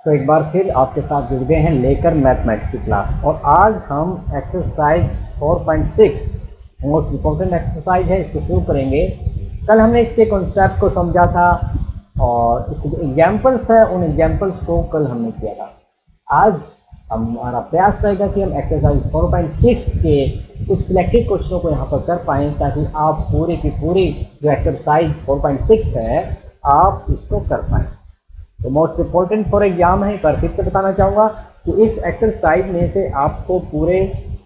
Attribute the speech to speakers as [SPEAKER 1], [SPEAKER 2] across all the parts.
[SPEAKER 1] तो एक बार फिर आपके साथ जुड़ गए हैं लेकर मैथमेटिक्स की क्लास, और आज हम एक्सरसाइज 4.6 मोस्ट इम्पोर्टेंट एक्सरसाइज है, इसको शुरू करेंगे। कल हमने इसके कॉन्सेप्ट को समझा था और इसके जो एग्जाम्पल्स है उन एग्जाम्पल्स को कल हमने किया था। आज हमारा प्रयास रहेगा कि हम एक्सरसाइज 4.6 के कुछ सिलेक्टेड क्वेश्चनों को यहाँ पर कर पाएँ, ताकि आप पूरी की पूरी जो एक्सरसाइज 4.6 है आप इसको कर पाएँ। तो मोस्ट इम्पोर्टेंट फॉर एग्जाम है। एक बार फिर से बताना चाहूँगा कि इस एक्सरसाइज में से आपको पूरे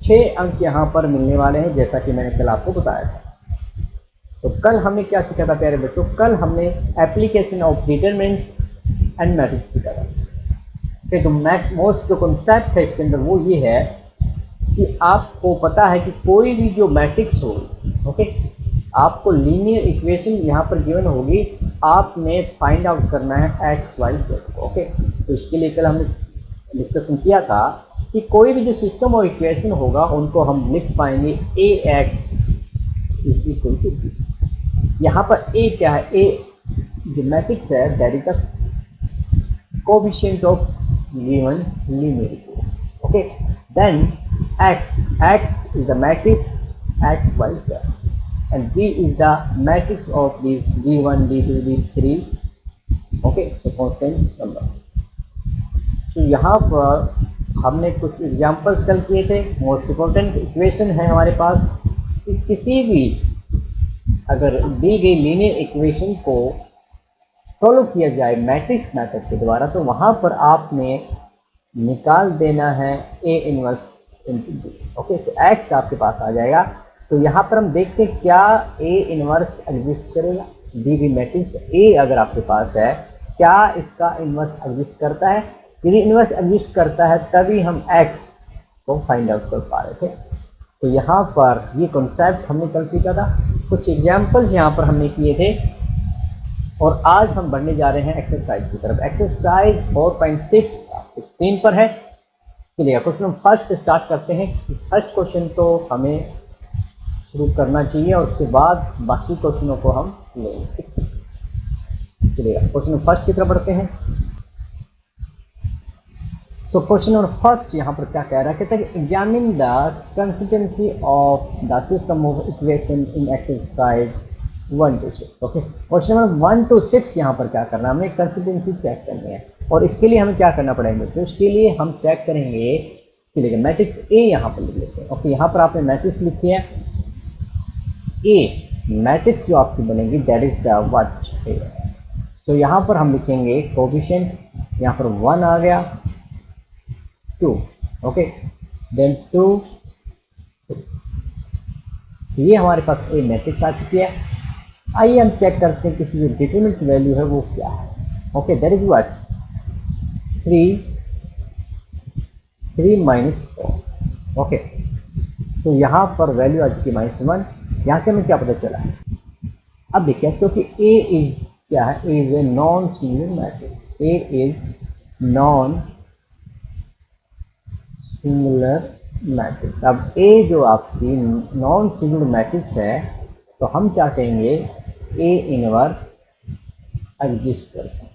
[SPEAKER 1] 6 अंक यहाँ पर मिलने वाले हैं, जैसा कि मैंने कल आपको बताया था। तो कल हमने क्या सीखा था प्यारे बच्चों? कल हमने application of determinant and matrix सीखा था। तो मोस्ट जो कॉन्सेप्ट है इसके अंदर वो ये है कि आपको पता है कि कोई भी जो मैट्रिक्स हो, ओके, आपको लीनियर इक्वेशन यहाँ पर गिवन होगी, आपने फाइंड आउट करना है एक्स वाई जेड। ओके, तो इसके लिए कल हमने डिस्कशन किया था कि कोई भी जो सिस्टम और इक्वेशन होगा उनको हम लिख पाएंगे A X is equal to B. यहाँ पर ए क्या है? ए जो मैट्रिक्स है that is the coefficient of given linear equation. Okay, then x is the matrix x y z and b is the matrix of these d1 d2 d3, okay, so constant number। तो यहाँ पर हमने कुछ examples कल किए थे। Most important equation है हमारे पास कि किसी भी अगर दी गई लीनियर इक्वेशन को सॉल्व किया जाए मैट्रिक्स मेथड के द्वारा, तो वहाँ पर आपने निकाल देना है A inverse into B. Okay, तो x आपके पास आ जाएगा। तो यहाँ पर हम देखते हैं क्या ए इनवर्स एग्जिस्ट करेगा। दी गई मैट्रिक्स ए अगर आपके पास है, क्या इसका इनवर्स एग्जिस्ट करता है? यदि इनवर्स एग्जिस्ट करता है तभी हम x को फाइंड आउट कर पा रहे थे। तो यहाँ पर ये कॉन्सेप्ट हमने कल सीखा था, कुछ एग्जाम्पल्स यहाँ पर हमने किए थे, और आज हम बढ़ने जा रहे हैं एक्सरसाइज की तरफ। एक्सरसाइज 4.6 स्क्रीन पर है। चलिए क्वेश्चन फर्स्ट से स्टार्ट करते हैं। फर्स्ट क्वेश्चन तो हमें शुरू करना चाहिए और उसके बाद बाकी क्वेश्चनों को हम लेंगे। चलिए क्वेश्चन फर्स्ट की तरफ बढ़ते हैं। तो क्वेश्चन नंबर फर्स्ट यहाँ पर क्या कह रहा है? कहता है कि examine the consistency of the system of equation in exercise 1 to 6। Okay, question number 1 to 6 यहाँ पर क्या करना है? हमें कंसिस्टेंसी चेक करनी है, और इसके लिए हमें क्या करना पड़ेगा? तो इसके लिए हम चेक करेंगे, चलिए मैट्रिक्स ए यहाँ पर लिख लेते हैं। ओके, यहाँ पर आपने मैट्रिक्स लिखी है ए, मैट्रिक्स जो आपकी बनेगी दैट इज द व्हाट ए। तो यहाँ पर हम लिखेंगे कोएफिशिएंट, यहाँ पर 1 आ गया, 2, ओके, देन 2, ये हमारे पास ए मैट्रिक्स आ चुकी है। आइए हम चेक करते हैं किसी जो डिटरमिनेंट वैल्यू है वो क्या है। Okay, that is what 3 minus 4। Okay, तो यहाँ पर वैल्यू आ चुकी है -1। यहाँ से हमें क्या पता चला? अब देखिए, क्योंकि ए इज क्या है? A is a non singular matrix. A is non singular matrix. अब ए जो आपकी नॉन सिंगुलर मैट्रिक्स है, तो हम क्या कहेंगे? ए इनवर्स एग्जिस्ट करता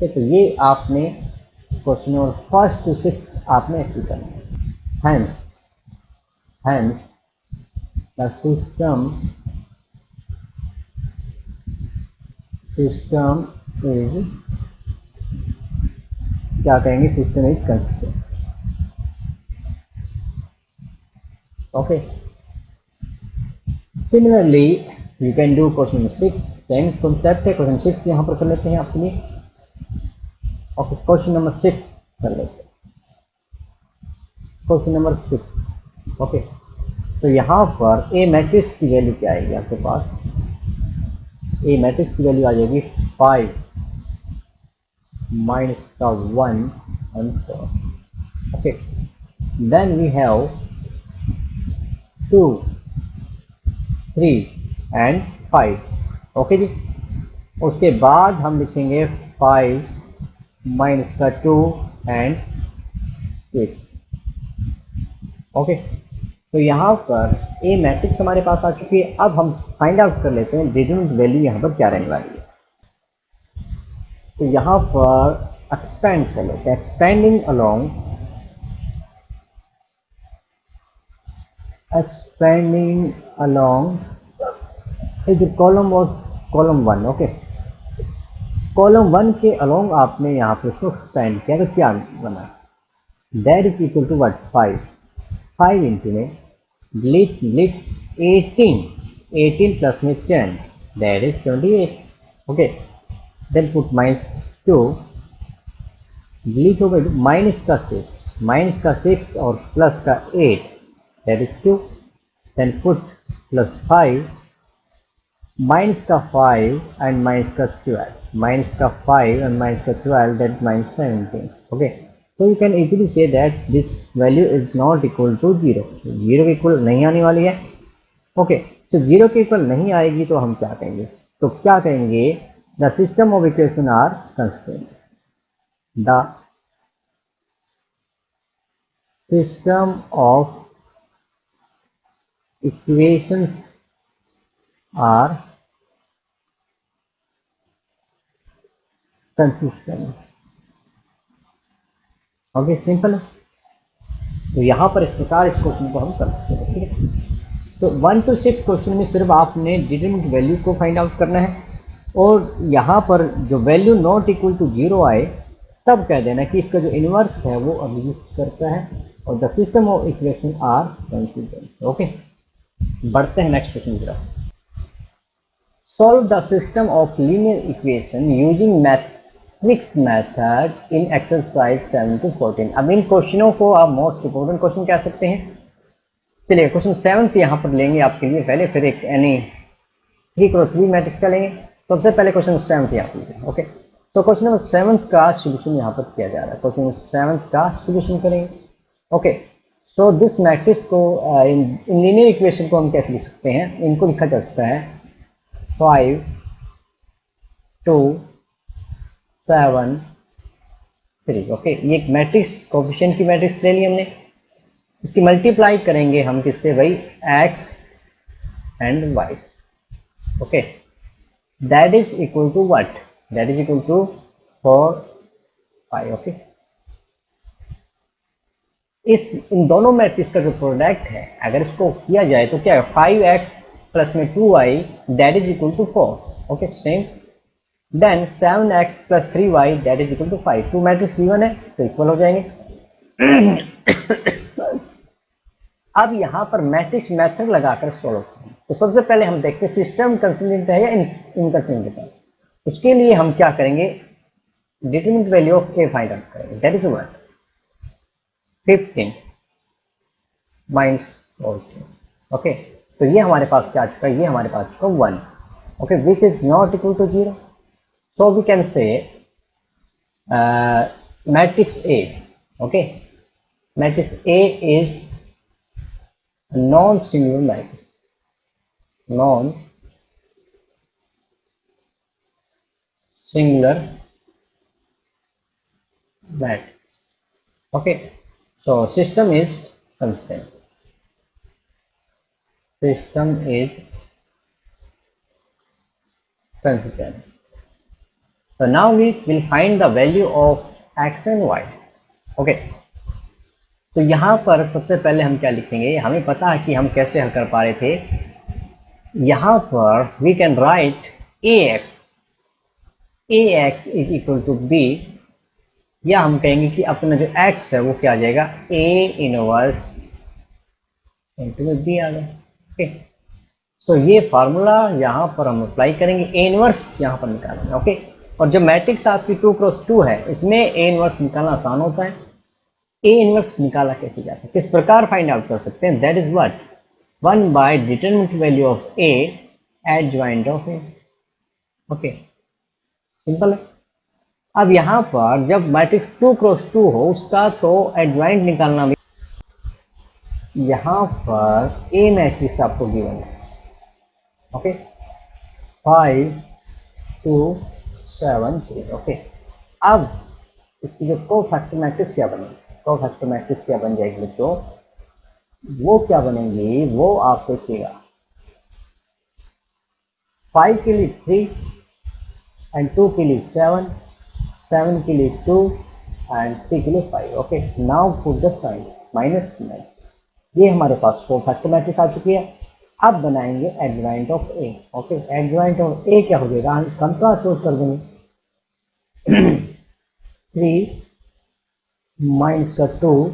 [SPEAKER 1] है। तो ये आपने क्वेश्चन नंबर फर्स्ट टू 6 आपने ऐसे करना है। Hence the system is क्या कहेंगे? System is consistent. Okay, similarly you can do question number 6। Same concept है। क्वेश्चन 6 यहाँ पर कर लेते हैं आपके लिए। ओके, क्वेश्चन नंबर 6 कर लेते हैं। Question number 6। ओके, तो यहाँ पर ए मैट्रिक्स की वैल्यू क्या आएगी आपके पास? ए मैट्रिक्स की वैल्यू आ जाएगी 5 माइनस का 1 and 4। Okay, then we have 2, 3 and 5। Okay जी, उसके बाद हम लिखेंगे 5 माइनस का 2 and 6। ओके, तो यहाँ पर ए मैट्रिक्स हमारे पास आ चुकी है। अब हम फाइंड आउट कर लेते हैं डिटरमिनेंट वैल्यू यहाँ पर क्या रहने वाली है। तो यहाँ पर एक्सपेंड कर लेते हैं, expanding along, expanding along is column और कॉलम 1। ओके, कॉलम 1 के अलोंग आपने यहाँ पे उसको एक्सपेंड किया तो क्या बना, that is equal to what, 5, 5 into में डिलीट डिलीट 18, 18 प्लस में 10, that is 28। Okay, then put -2, delete हो गई माइनस का 6, माइनस का 6 और प्लस का 8, that is 2, then put plus 5, minus का 5 and minus का 12, minus का 5 and minus का 12, that minus 17. Okay, so you can easily say that this value is not equal to 0, 0 के इक्वल नहीं आने वाली है। ओके, तो 0 के इक्वल नहीं आएगी तो हम क्या कहेंगे, तो क्या कहेंगे, the system of equation are constant, the system of equations are consistent. Okay, simple है। तो यहाँ पर इस प्रकार इस क्वेश्चन को हम कर सकते हैं। ठीक है, तो 1 to 6 क्वेश्चन में सिर्फ आपने डिटरमिनेंट वैल्यू को फाइंड आउट करना है, और यहाँ पर जो वैल्यू नॉट इक्वल टू 0 आए तब कह देना कि इसका जो इन्वर्स है वो एग्जिस्ट करता है, और the system of equation are consistent. Okay, बढ़ते हैं नेक्स्ट क्वेश्चन की तरफ। Solve the system of linear equation using matrix method in exercise 7 to 14। अब इन क्वेश्चनों को आप मोस्ट इंपोर्टेंट क्वेश्चन कह सकते हैं। चलिए क्वेश्चन 7 यहाँ पर लेंगे आपके लिए पहले, फिर एक यानी 3x3 मैट्रिक्स का लेंगे। सबसे पहले क्वेश्चन 7 यहाँ पर। ओके, तो क्वेश्चन नंबर 7 का सोल्यूशन यहाँ पर किया जा रहा है। क्वेश्चन नंबर 7 का सोल्यूशन करेंगे। ओके, सो दिस मैट्रिक्स को इन लीनियर इक्वेशन को हम कैसे लिख सकते हैं, इनको लिखा जा सकता है 5 2 7 3। ओके, ये एक मैट्रिक्स कोफिशिएंट की मैट्रिक्स ले ली हमने, इसकी मल्टीप्लाई करेंगे हम किससे भाई, X and Y. Okay, that is equal to what, that is equal to 4 5। Okay, इन दोनों मैट्रिक्स का जो प्रोडक्ट है अगर इसको किया जाए तो क्या है, 5x प्लस में 2y that is equal to 4। Okay, same then 7x plus 3y that is equal to 5। Two matrix given है तो इक्वल हो जाएंगे। अब यहाँ पर मैट्रिक्स मेथड लगाकर सोल्व करें, तो सबसे पहले हम देखते हैं सिस्टम कंसिस्टेंट है या इनकंसिस्टेंट है। उसके लिए हम क्या करेंगे, determinant value of a find out करेंगे, that is what 15 minus 14। Okay, तो ये हमारे पास क्या आ चुका है, ये हमारे पास चुका 1। Okay, which is not equal to 0, so we can say matrix A। Okay, matrix A is non singular matrix, non singular matrix. Okay, so system is constant, system is constant. So now we will find the value of x and y. Okay, तो यहाँ पर सबसे पहले हम क्या लिखेंगे, हमें पता है कि हम कैसे हल कर पा रहे थे। यहाँ पर we can write ax is equal to b, या हम कहेंगे कि अपना जो x है वो क्या आ जाएगा, a इनवर्स इंटू में b आ गया। ओके, सो ये फार्मूला यहाँ पर हम अप्लाई करेंगे, a इनवर्स यहाँ पर निकालेंगे। ओके, और जो मैट्रिक्स आपकी 2x2 है इसमें a इनवर्स निकालना आसान होता है। a इनवर्स निकाला कैसे जाता है, किस प्रकार फाइंड आउट कर सकते हैं, that is what 1 by determinant value of a adjoint of a। Okay, simple है। अब यहाँ पर जब मैट्रिक्स 2x2 हो उसका तो एडजॉइंट निकालना भी, यहाँ पर A मैट्रिक्स आपको गिवन है। ओके, 5 2 7 3। ओके, अब इसकी जो कोफैक्टर मैट्रिक्स क्या बनेगी, कोफैक्टर मैट्रिक्स क्या बन जाएगी बच्चों, वो क्या बनेंगी वो आप देखिएगा। 5 के लिए 3 एंड 2 के लिए 7, 7 के लिए 2 एंड 3 के लिए 5। Okay, now put the sign -9। ये हमारे पास 4 फैक्टर मैट्रिक्स आ चुकी है। अब बनाएंगे adjoint of A. Okay, adjoint of A क्या हो जाएगा, हम इसका ट्रांसपोज कर देंगे 3 माइनस का 2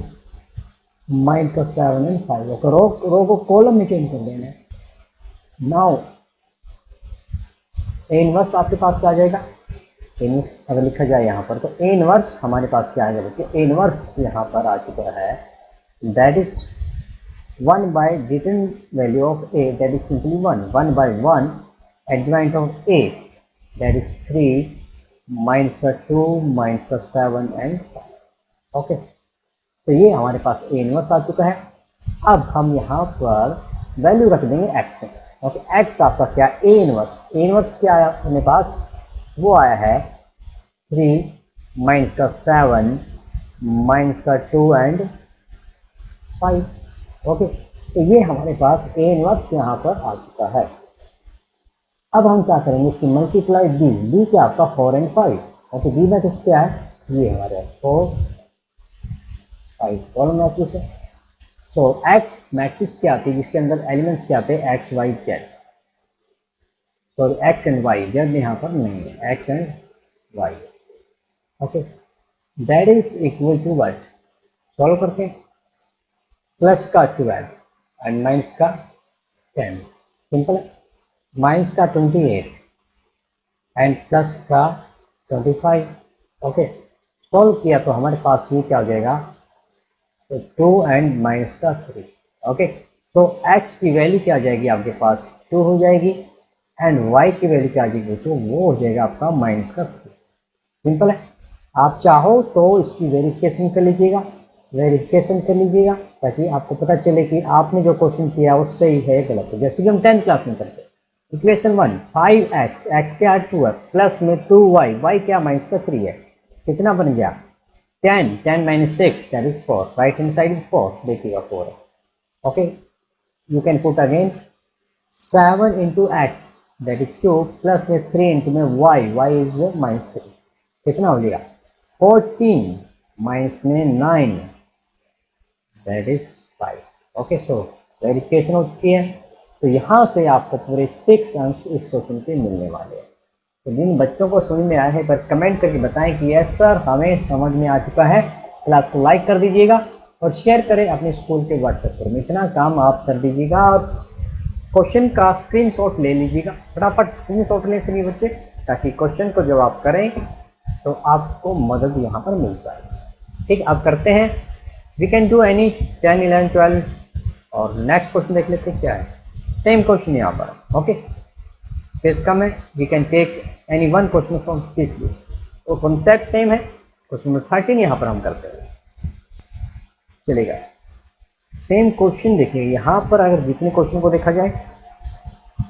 [SPEAKER 1] माइनस का 7 एंड 5। ओके, रो को कॉलम में चेंज कर देना है। नाउ ए इनवर्स आपके पास क्या आ जाएगा, इनवर्स अगर लिखा जाए यहाँ पर तो ए इनवर्स हमारे पास क्या आएगा, देखिए ए इनवर्स यहाँ पर आ चुका है, that is 1 by written value of a, that is simply 1 by 1 adjoint of a, that is 3 minus का 2 minus का 7 and 5। ओके, तो ये हमारे पास a इनवर्स आ चुका है। अब हम यहाँ पर वैल्यू रख देंगे x में। ओके, x आपका क्या, a इनवर्स क्या आया अपने पास, वो आया है 3 माइनस का 7 माइनस का 2 एंड 5। ओके, तो ये हमारे पास ए इनवर्स यहाँ पर आ चुका है। अब हम क्या करेंगे, इसकी मल्टीप्लाई बी क्या आपका 4 एंड 5। ओके, बी मैट्रिक्स क्या है, ये हमारे पास 4 5 कॉलम मैट्रिक्स है। सो एक्स मैट्रिक्स क्या आती है, जिसके अंदर एलिमेंट्स क्या आते हैं, X Y Z, sorry X and Y, Z यहाँ पर नहीं है, X and Y. Okay, that is equal to what, solve करते हैं, प्लस का 12 एंड माइनस का 10, सिंपल है, माइनस का 28 एंड प्लस का 25। ओके, सॉल्व किया तो हमारे पास ये क्या हो जाएगा, तो 2 एंड माइनस का 3। ओके, तो x की वैल्यू क्या आ जाएगी आपके पास, 2 हो जाएगी, एंड y की वैल्यू क्या आ जाएगी, तो वो हो जाएगा आपका माइनस का 3। सिंपल है, आप चाहो तो इसकी वेरिफिकेशन कर लीजिएगा, ताकि आपको पता चले कि आपने जो क्वेश्चन किया वो सही है गलत है। जैसे कि हम 10th क्लास में करते हैं, इक्वेशन 1 5x, x क्या 2 है, प्लस में 2y, y क्या माइनस का 3 है, कितना बन गया 10 minus 6 that is 4, right hand side 4, देखिएगा 4 है। Okay, you can put again 7 into x that is 2 plus में 3 इंटू में y इज माइनस 3, कितना हो जाएगा 14 माइनस में 9 that is 5। Okay, so verification हो चुकी है, तो यहाँ से आपको पूरे 6 अंक इस क्वेश्चन के मिलने वाले हैं। तो जिन बच्चों को समझ में आया है पर कमेंट करके बताएं कि यस सर हमें समझ में आ चुका है, क्लास को लाइक कर दीजिएगा और शेयर करें अपने स्कूल के व्हाट्सएप पर। इतना काम आप कर दीजिएगा और क्वेश्चन का स्क्रीनशॉट ले लीजिएगा, फटाफट स्क्रीनशॉट ले सभी बच्चे, ताकि क्वेश्चन को जब आप करें तो आपको मदद यहाँ पर मिल जाए। ठीक, अब करते हैं, वी कैन डू एनी 10 11 12 और नेक्स्ट क्वेश्चन देख लेते हैं क्या है। सेम क्वेश्चन यहाँ पर, ओके, स्पेस कम है, we can take any one question from this list, तो कॉन्सेप्ट सेम है। क्वेश्चन नंबर 13 यहाँ पर हम करते हैं, चलेगा। सेम क्वेश्चन देखिए यहाँ पर, अगर जितने क्वेश्चन को देखा जाए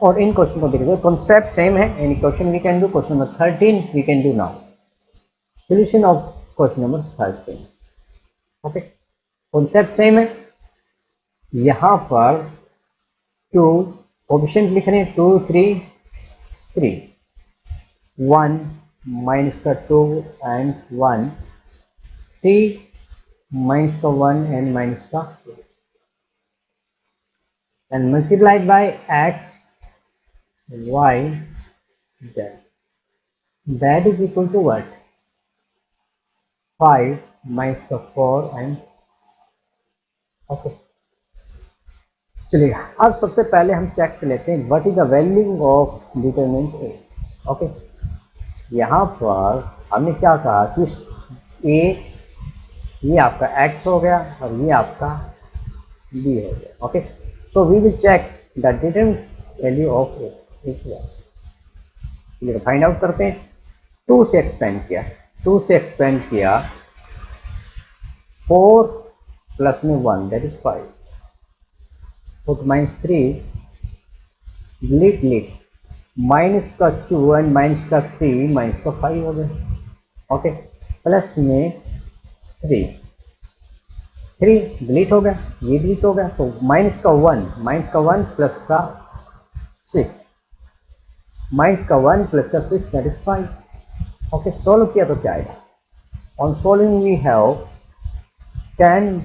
[SPEAKER 1] और इन क्वेश्चन को देखा जाए, कॉन्सेप्ट सेम है। Any question we can do, question number 13 we can do now, solution of question number 13। Okay, concept same है। यहाँ पर 2 ऑप्शन लिख रहे हैं, 2 3 3, 1 माइनस का 2 एंड 1, 3 माइनस का 1 एंड माइनस का 2, and multiplied by x y z, that is equal to what, 5 minus का 4 एंड ओके, चलिए। अब सबसे पहले हम चेक कर लेते हैं what is the value of determinant A. Okay, यहाँ पर हमने क्या कहा कि ए ये आपका x हो गया और ये आपका b हो गया। Okay, so we will check the determinant value of A, ये फाइंड आउट करते हैं। 2 से एक्सपेंड किया, 4 प्लस में 1 that is 5, put minus 3, delete minus का 2 एंड माइनस का 3 माइनस का 5 हो गया। ओके, प्लस में 3 डिलीट हो गया, ये डिलीट हो गया, तो माइनस का 1 प्लस का 6, माइनस का 1 प्लस का 6 दैट इज 5। ओके, सोल्व किया तो क्या आएगा? On solving we have 10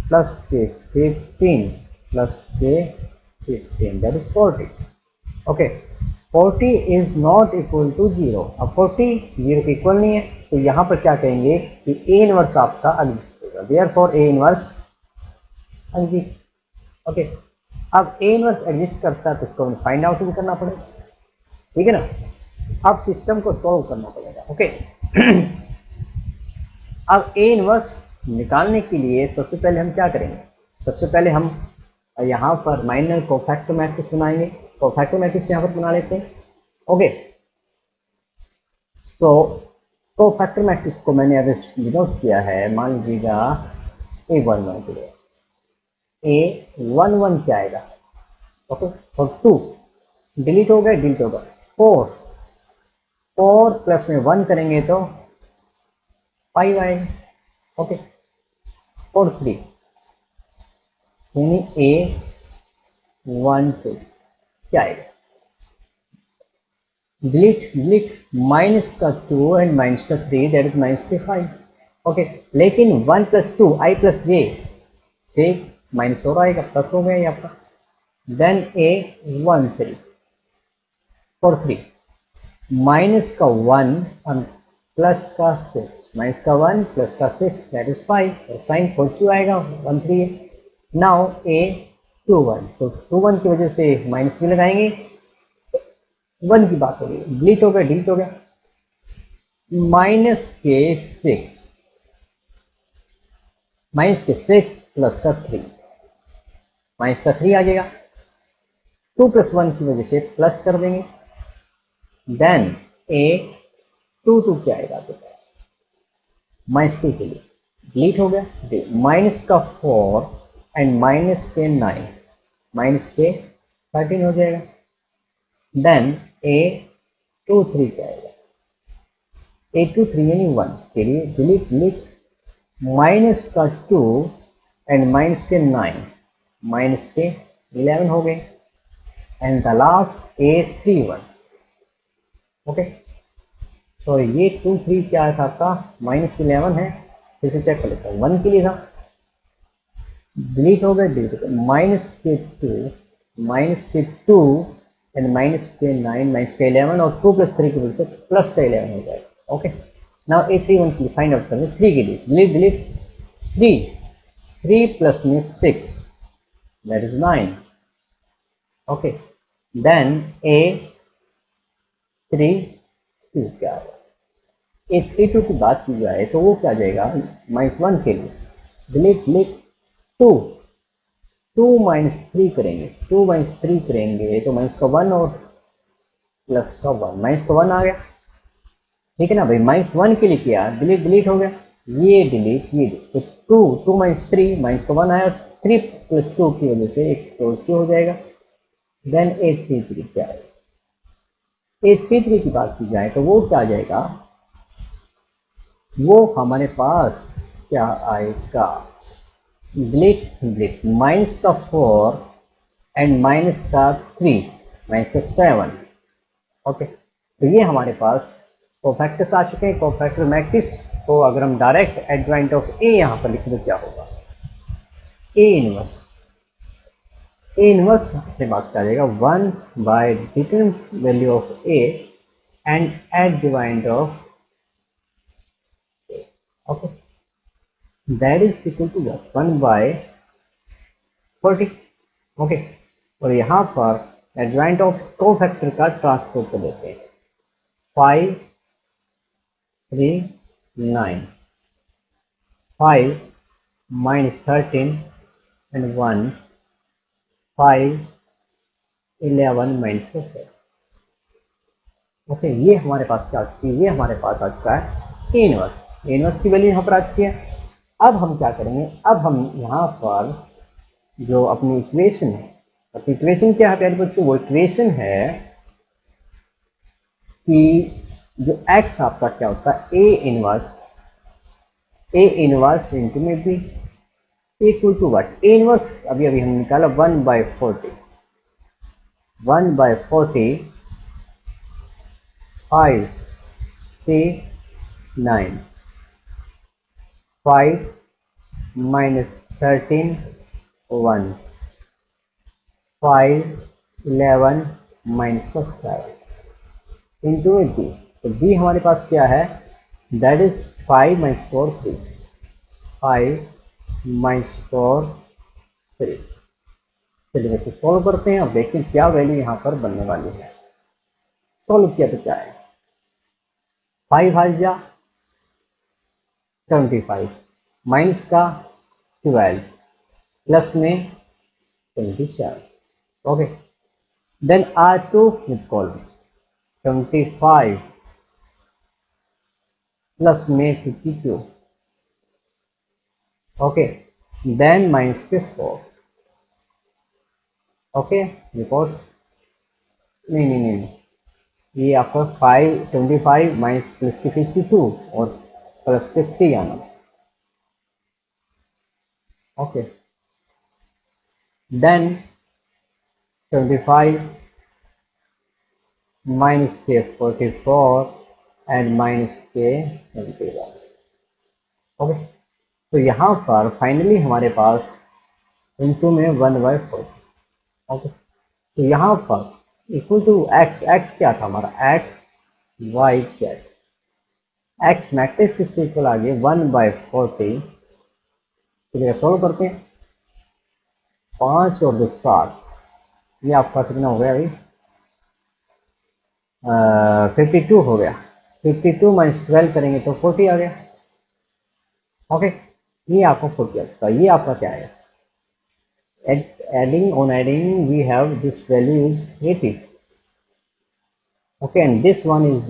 [SPEAKER 1] plus के 15 प्लस के 15 that is 40. Okay, 40 is not equal to 0. अब 40 0 के इक्वल नहीं है, तो यहाँ पर क्या कहेंगे कि ए इनवर्स आपका एग्जिस्ट होगा, देयरफॉर ए इनवर्स एग्जिस्ट. ओके, अब ए इनवर्स एग्जिस्ट करता है तो इसको हमें फाइंड आउट भी करना पड़ेगा, ठीक है ना. अब सिस्टम को सॉल्व करना पड़ेगा. ओके, अब ए इनवर्स निकालने के लिए सबसे पहले हम क्या करेंगे? सबसे पहले हम यहाँ पर माइनर कोफैक्टर मैट्रिक्स बनाएंगे. कोफैक्टर मैट्रिक्स यहाँ पर बना लेते हैं. ओके, सो कोफैक्टर मैट्रिक्स को मैंने अभी डिनोट किया है. मान लीजिएगा A11 के लिए A11 क्या आएगा? ओके, और 2 डिलीट हो गए, डिलीट होगा. 4 प्लस में 1 करेंगे तो 5 आएगा. ओके, और 3 यानी A12 क्या आएगा? डिलीट डिलीट माइनस का 2 एंड माइनस का 3 दैट इज माइनस के 5. ओके, लेकिन 1 plus 2 I plus J 6 minus और आएगा, प्लस हो गया ये आपका. देन A13 और 3 माइनस का 1 और प्लस का 6, माइनस का 1 प्लस का 6 दैट इज 5 और साइन पॉजिटिव आएगा. 13 है. नाउ A21, तो 21 की वजह से माइनस भी लगाएंगे. 1 की बात हो गई, डिलीट हो गया, डिलीट हो गया. माइनस के 6 प्लस का 3, माइनस का 3 आ जाएगा. 2 प्लस 1 की वजह से प्लस कर देंगे. देन A22 क्या आएगा आपके पास? माइनस 2 के लिए डिलीट हो गया. माइनस का 4 एंड माइनस के 9, माइनस के 13 हो जाएगा. देन A23 क्या आएगा? A23 यानी 1 के लिए डिलीट डिलीट. माइनस का 2 एंड माइनस के 9, माइनस के 11 हो गए. And the last A31. Okay, तो ये 2 3 क्या है आपका? माइनस 11 है. फिर से चेक कर लेता हूँ. 1 के लिए था, डिलीट हो गया, डिलीट हो गया. माइनस के 2 एंड माइनस के 9, माइनस के 11 और 2 प्लस 3 की वजह से प्लस का 11 हो जाएगा. ओके, नाउ A31 की फाइंड आउट करें. 3 के लिए डिलीट डिलीट. 3 प्लस में 6 that is 9. Okay, then A32 क्या है? A32 की बात की जाए तो वो क्या आ जाएगा? माइनस 1 के लिए डिलीट डिलीट. 2 माइनस 3 करेंगे, 2 माइनस 3 करेंगे तो माइनस का 1 और प्लस का 1, माइनस का 1 आ गया. ठीक है ना भाई. माइनस 1 के लिए किया, डिलीट डिलीट हो गया. ये डिलीट ये डिलीट. तो 2 माइनस 3, माइनस का 1 आया. 3 प्लस 2 की वजह से एक पॉजिटिव हो जाएगा. देन A33 क्या है? A33 की बात की जाए तो वो क्या आ जाएगा? वो हमारे पास क्या आएगा? Delete delete. माइनस का 4 एंड माइनस का 3, माइनस का 7. ओके, तो ये हमारे पास कोफैक्टर्स आ चुके हैं. कोफैक्टर मैट्रिक्स को अगर हम डायरेक्ट एडजॉइंट ऑफ ए यहाँ पर लिखें तो क्या होगा? ए इनवर्स अपने पास क्या आ जाएगा? 1 by determinant value of A and adjoint of. Okay, that is equal to 1 by 40. Okay, और यहाँ पर एडजॉइंट ऑफ कोफैक्टर का ट्रांसपोर्ट कर देते हैं. 5 3 9, 5 माइनस 13 एंड 1 5 11 माइनस 4. ओके, ये हमारे पास क्या आ चुकी है? ये हमारे पास आ चुका है ए इनवर्स. ए इनवर्स की वैल्यू यहाँ पर आ चुकी है. अब हम क्या करेंगे? अब हम यहाँ पर जो अपनी इक्वेशन है, अपनी इक्वेशन क्या है प्यारे बच्चों? वो इक्वेशन है कि जो x आपका क्या होता है? ए इनवर्स इंटू में भी equal to what? A inverse अभी अभी हम निकाला 1 by 40. 1 by 40 5 3 9, 5 minus 13 1, 5 11 minus 7 into b। तो b हमारे पास क्या है, दैट इज 5 minus 4 3, 5 minus 4 3। चलिए तो सॉल्व करते हैं, अब देखते हैं क्या वैल्यू यहाँ पर बनने वाली है। सॉल्व किया तो क्या है, 5 हाजा 25 माइनस का 12 प्लस में 27। Okay, then R2 with column 25 plus में 52। ओके, देन माइनस के 4। ओके, बिकॉज नहीं, ये आपका 25 माइनस प्लस के 52 और प्लस के 3 आना। ओके, देन 25 माइनस के 44 एंड माइनस के 21। ओके, तो यहाँ पर फाइनली हमारे पास इनटू में 1/4। ओके, तो यहाँ पर इक्वल टू एक्स क्या था हमारा, X Y Z. X matrix किसके इक्वल आ गया 1/40। तो सोल्व करते हैं, 5 और 2 7, ये आपका कितना हो गया अभी, 52 हो गया। 52 माइनस 12 करेंगे तो 40 आ गया। ओके, ये आपका 40 आ चुका। ये आपका क्या है, adding we have this value is 80। okay, and this one is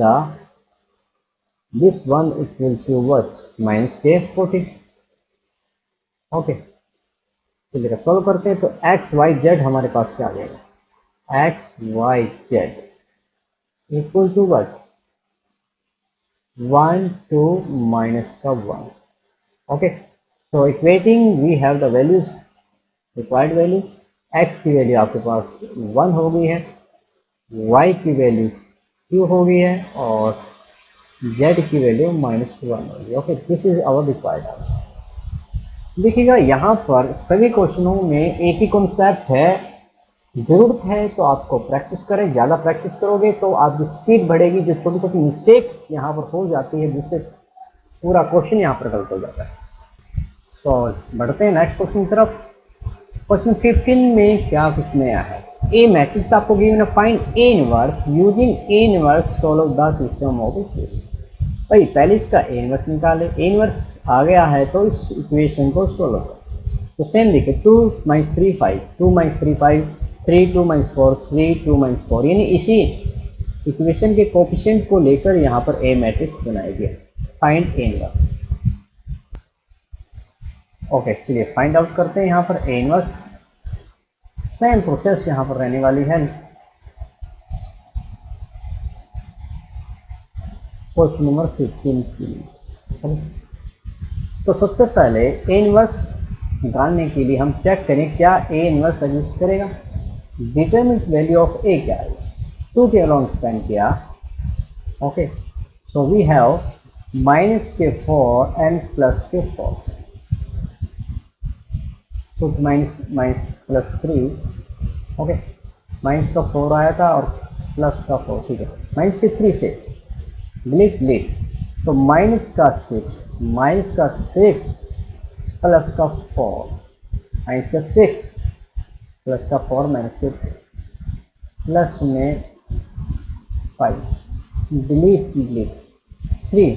[SPEAKER 1] equal to what, minus k 40। okay, चलिए सॉल्व करते हैं। तो एक्स वाई जेड हमारे पास क्या आ जाएगा, X Y Z equal to what, 1 2 minus का 1। okay, so equating we have the values, required value. X की वैल्यू आपके पास 1 हो गई है, वाई की वैल्यू 2 हो गई है और जेड की वैल्यू -1 हो गई। Okay, this is our required answer. देखिएगा यहाँ पर सभी क्वेश्चनों में एक ही कॉन्सेप्ट है, जरूरत है तो आपको प्रैक्टिस करें। ज़्यादा प्रैक्टिस करोगे तो आपकी स्पीड बढ़ेगी। जो छोटी छोटी मिस्टेक यहाँ पर हो जाती है जिससे पूरा क्वेश्चन यहाँ पर गलत हो जाता है। सो बढ़ते हैं नेक्स्ट क्वेश्चन की तरफ। क्वेश्चन 15 में क्या कुछ नया है, ए मैट्रिक्स आपको गिवन है, find A inverse using A inverse solve the system of equation. भाई पहले इसका ए इनवर्स निकाले, ए इनवर्स आ गया है तो इस इक्वेशन को सॉल्व करो। तो सेम देखिए, 2 - 3 5, 2 - 3 5, 3 2 - 4 3 2 - 4, यानी इसी इक्वेशन के कोफिशिएंट को लेकर यहाँ पर ए मैट्रिक्स बनाया गया। Find A inverse. ओके, चलिए फाइंड आउट करते हैं यहाँ पर ए इनवर्स। सेम प्रोसेस यहाँ पर रहने वाली है। क्वेश्चन नंबर 15 की। तो सबसे पहले ए इनवर्स निकालने के लिए हम चेक करें क्या ए इनवर्स एग्जिस्ट करेगा। डिटरमिनेंट वैल्यू ऑफ ए क्या है, 2 के अलोंग स्पेंड किया। Okay, so we have -4 and +4। तो -+3। ओके, माइनस का 4 आया था और प्लस का 4, ठीक है। -3 से डिलीट, तो -6 प्लस का 4, -6 प्लस का 4 -3 प्लस में 5, delete 3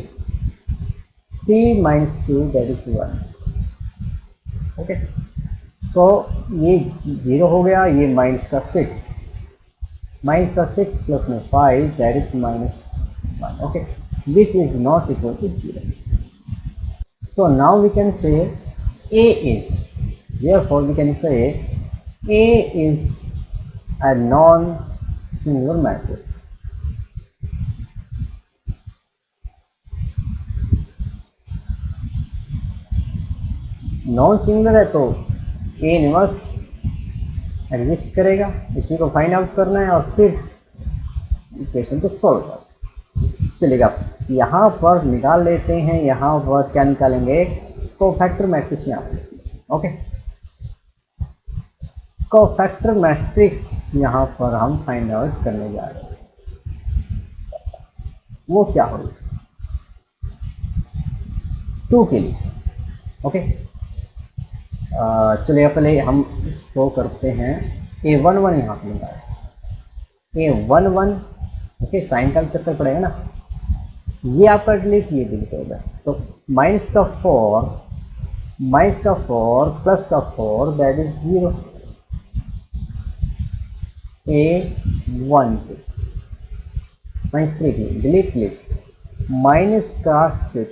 [SPEAKER 1] -2 that is 1। Okay, so ये 0 हो गया, ये -6 प्लस में 5 that is -1। Okay, which is not equal to 0। So now we can say A is, therefore we can say A is a non-singular matrix। Non singular है तो ए inverse exist करेगा। इसी को फाइंड आउट करना है और फिर इक्वेशन को सॉल्व करना है। चलेगा। यहाँ पर निकाल लेते हैं, यहाँ पर क्या निकालेंगे, कोफैक्टर मैट्रिक्स में आप। ओके, कोफैक्टर मैट्रिक्स यहाँ पर हम फाइंड आउट करने जा रहे हैं। वो क्या होगी 2 के लिए। ओके, चलिए पहले हम इसको करते हैं A11 यहाँ पर निकालें, A11। ओके, साइन का चक्कर पड़ेगा ना, ये आपका डिलीट, ये डिलीट होगा। तो माइनस का 4 प्लस का 4 that is 0। A12 -3 delete minus का 6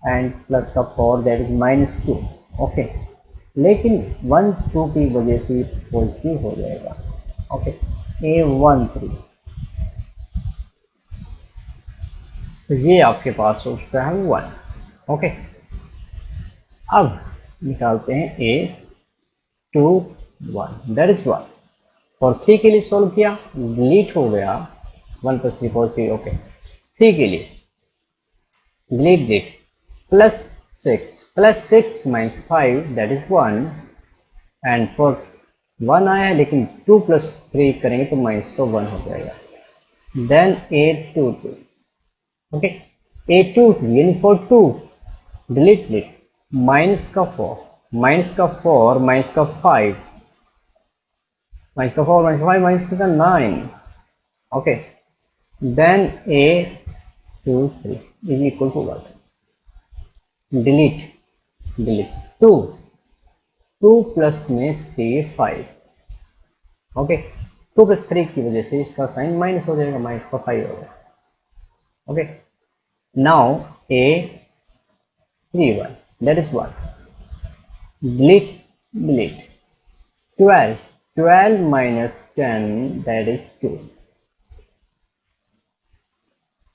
[SPEAKER 1] एंड प्लस का 4 दैट इज -2। ओके, लेकिन 1 2 की वजह से पॉजिटिव हो जाएगा। ओके, A13, तो ये आपके पास हो चुका है 1। ओके, अब निकालते हैं A21 दैट इज 1। और 3 के लिए सोल्व किया, डिलीट हो गया 1 + 3 पॉजिटिव। ओके, 3 के लिए delete +6 - 5 that is 1 and for 1 आया है, लेकिन 2 + 3 करेंगे तो माइनस का 1 हो जाएगा। Then A22। ओके, A22 यानी फॉर 2 डिलीट माइनस का 4 माइनस का 5 माइनस का 9। Okay, then A23 is equal to what, delete 2 plus में 3 5। ओके, 2 + 3 की वजह से इसका साइन माइनस हो जाएगा, माइनस का 5 होगा। Okay, now A31 that is what, delete 12 - 10 that is 2।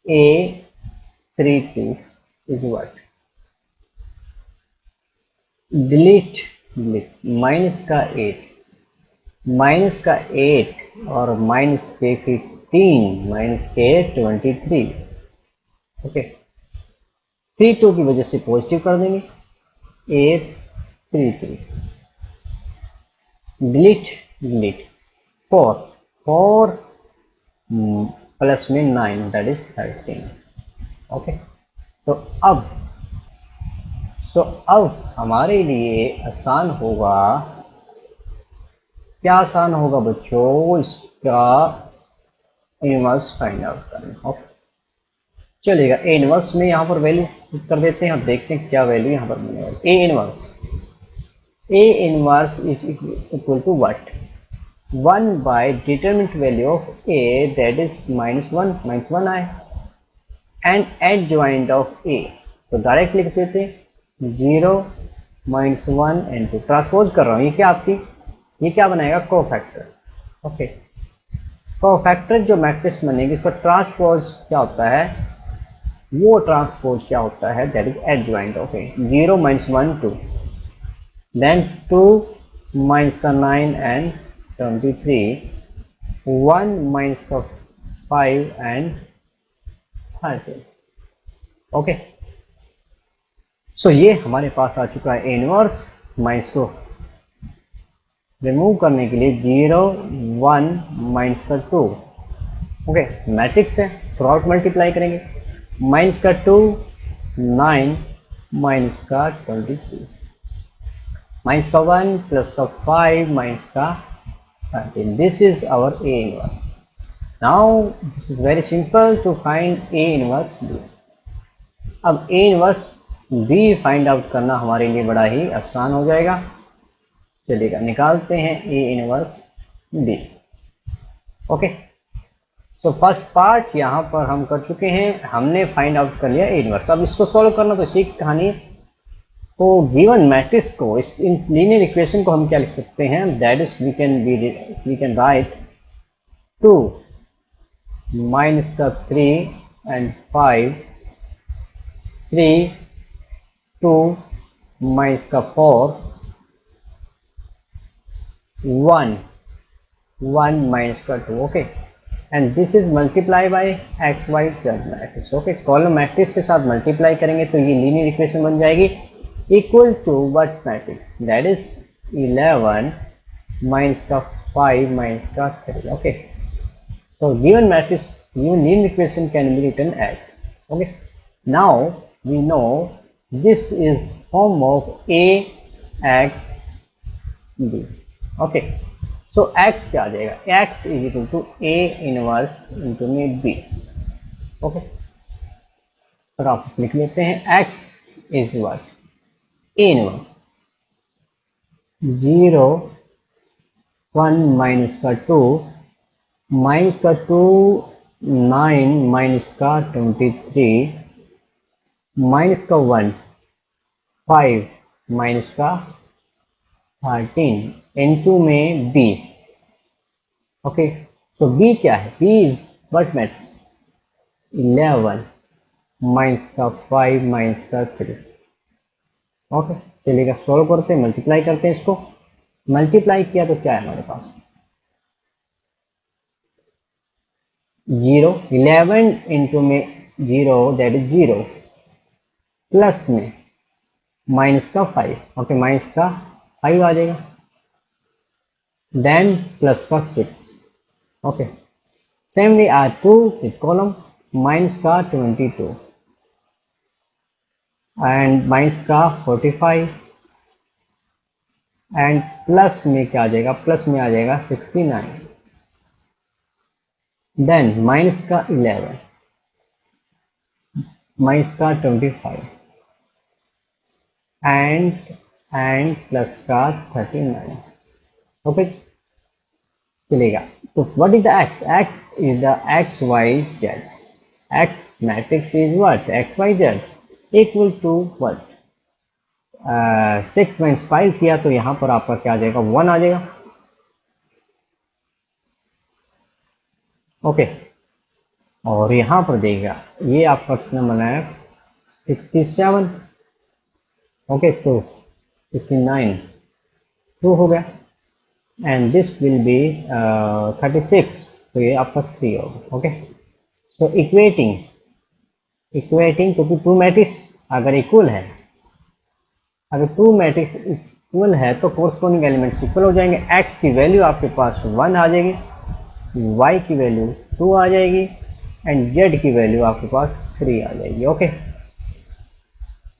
[SPEAKER 1] A32 is what, delete minus का 8 और माइनस के 15 माइनस के 23। ओके, 32 की वजह से पॉजिटिव कर देंगे। A33 डिलीट 4 प्लस में 9 दैट इज 13। ओके, तो अब हमारे लिए आसान होगा, क्या आसान होगा बच्चों, इसका इनवर्स फाइंड आउट करना। ओके, चलेगा। ए इनवर्स में यहाँ पर वैल्यू कर देते हैं और देखते हैं क्या वैल्यू यहाँ पर मिलेगा। A inverse is equal to what, 1 by determinant value of A that is -1 आए एंड एडजॉइंट ऑफ A, तो डायरेक्ट लिख देते 0 -1 एंड 2। ट्रांसपोज कर रहा हूँ, ये क्या बनाएगा, कोफैक्टर। ओके, कोफैक्टर जो मैट्रिक्स बनेगी इसका ट्रांसपोज क्या होता है, वो ट्रांसपोज क्या होता है, that is adjoint of A। 0 -1 2, then 2 -9 and 23, 1 -5 and 13। Okay, so ये हमारे पास आ चुका है इनवर्स। माइनस को रिमूव करने के लिए 0 1 -2। ओके, मैट्रिक्स है, क्रॉस मल्टीप्लाई करेंगे, -2 9 -23 -1 +5 -13। This is our A inverse. Now this is very simple to find A inverse B। अब A inverse B find out करना हमारे लिए बड़ा ही आसान हो जाएगा। चलिएगा, निकालते हैं A इनवर्स B। ओके, तो फर्स्ट पार्ट यहाँ पर हम कर चुके हैं, हमने फाइंड आउट कर लिया A इनवर्स। अब इसको सॉल्व करना तो इसी कहानी, तो गिवन मैट्रिक्स को, इस लीनियर इक्वेशन को हम क्या लिख सकते हैं, that is we can write 2 -3 and 5, 3 2 -4, 1 1 -2। Okay, and this is multiply by X Y Z matrix. Okay, column matrix के साथ मल्टीप्लाई करेंगे तो ये लीनियर इक्वेशन बन जाएगी equal to what matrix, that is 11 minus का 5 माइनस का 3। Okay, so given matrix, given linear equation can be written as, okay, now we know this is form of a x b। okay, so x क्या आ जाएगा, x is equal to a inverse into में b। okay, तो आप लिख लेते हैं x is what, a inverse 0 1 minus का 2 माइनस का 2 9 माइनस का 23 माइनस का 1 5 माइनस का 13 इनटू में b। ओके, तो b क्या है, b is what matrix 11 minus का 5 माइनस का 3। ओके, चलिएगा सॉल्व करते हैं, मल्टीप्लाई करते हैं। इसको मल्टीप्लाई किया तो क्या है हमारे पास 0 11 इंटू में 0 दैट इज 0 प्लस में माइनस का 5। ओके, माइनस का 5 आ जाएगा, देन प्लस का 6। Okay, similarly R2 with column minus का 22 एंड माइनस का 45 एंड प्लस में क्या आ जाएगा, प्लस में आ जाएगा 69, देन माइनस का 11 माइनस का 25 एंड प्लस का 39। ओके, चलेगा। तो what is the x, x is the X Y Z, x matrix is what X Y Z equal to what 6 minus 5 किया तो यहाँ पर आपका क्या आ जाएगा 1 आ जाएगा। ओके, और यहाँ पर देखिएगा ये आपका कितना बना है 67। ओके, तो 69 2 हो गया एंड दिस विल बी 36, तो ये आपका 3 होगा। ओके, तो इक्वेटिंग क्योंकि 2 मैट्रिक्स अगर इक्वल है, अगर 2 मैट्रिक्स इक्वल है तो कोरस्पोंडिंग एलिमेंट्स इक्वल हो जाएंगे। x की वैल्यू आपके पास 1 आ जाएगी, y की वैल्यू 2 आ जाएगी एंड z की वैल्यू आपके पास 3 आ जाएगी। Okay,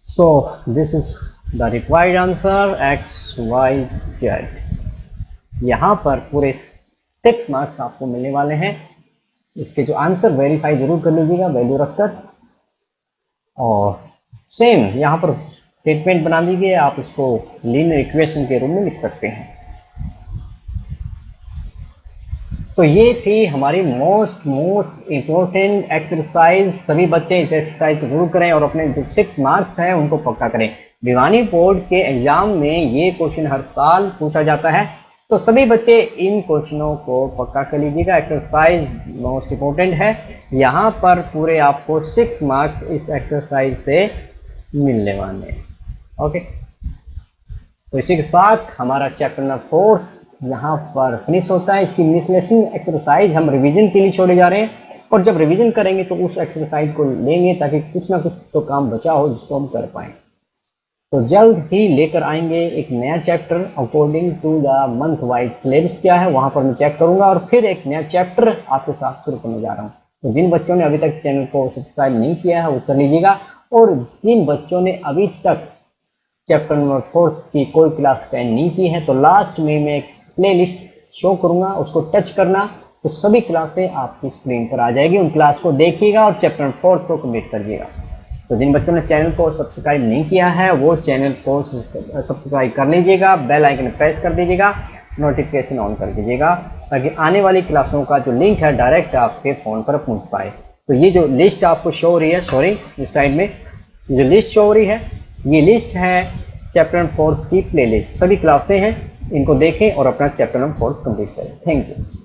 [SPEAKER 1] so this is the required answer x y z। यहाँ पर पूरे 6 मार्क्स आपको मिलने वाले हैं। इसके जो आंसर वेरीफाई जरूर कर लीजिएगा वैल्यू रखकर, और सेम यहाँ पर स्टेटमेंट बना लीजिए, आप इसको लीनियर इक्वेशन के रूप में लिख सकते हैं। तो ये थी हमारी मोस्ट इम्पोर्टेंट एक्सरसाइज। सभी बच्चे इस एक्सरसाइज को जरूर करें और अपने जो 6 मार्क्स हैं उनको पक्का करें। भिवानी बोर्ड के एग्जाम में ये क्वेश्चन हर साल पूछा जाता है, तो सभी बच्चे इन क्वेश्चनों को पक्का कर लीजिएगा। एक्सरसाइज मोस्ट इम्पोर्टेंट है, यहाँ पर पूरे आपको 6 मार्क्स इस एक्सरसाइज से मिलने वाले हैं। ओके, तो इसी के साथ हमारा चैप्टर नंबर 4 यहाँ पर फिनिश होता है। इसकी मिसलेसिंग एक्सरसाइज हम रिवीजन के लिए छोड़े जा रहे हैं, और जब रिवीजन करेंगे तो उस एक्सरसाइज को लेंगे ताकि कुछ ना कुछ तो काम बचा हो जिसको हम कर पाएँ। तो जल्द ही लेकर आएंगे एक नया chapter according to the month wise syllabus क्या है वहाँ पर मैं चेक करूँगा, और फिर एक नया चैप्टर आपके साथ शुरू करने जा रहा हूँ। तो जिन बच्चों ने अभी तक चैनल को सब्सक्राइब नहीं किया है वो कर लीजिएगा, और जिन बच्चों ने अभी तक चैप्टर नंबर 4 की कोई क्लास अटेंड नहीं की है तो लास्ट में मैं एक प्ले लिस्ट शो करूँगा, उसको टच करना तो सभी क्लासें आपकी स्क्रीन पर आ जाएगी। उन क्लास को देखिएगा और चैप्टर नंबर 4 को कंप्लीट करिएगा। तो जिन बच्चों ने चैनल को सब्सक्राइब नहीं किया है वो चैनल को सब्सक्राइब कर लीजिएगा, बेल आइकन प्रेस कर दीजिएगा, नोटिफिकेशन ऑन कर दीजिएगा ताकि आने वाली क्लासों का जो लिंक है डायरेक्ट आपके फ़ोन पर पहुंच पाए। तो ये जो लिस्ट आपको शो हो रही है, सॉरी इस साइड में जो लिस्ट शो हो रही है ये लिस्ट है चैप्टर नंबर 4 की प्लेलिस्ट। सभी क्लासें हैं, इनको देखें और अपना चैप्टर नंबर 4 कंप्लीट करें। Thank you.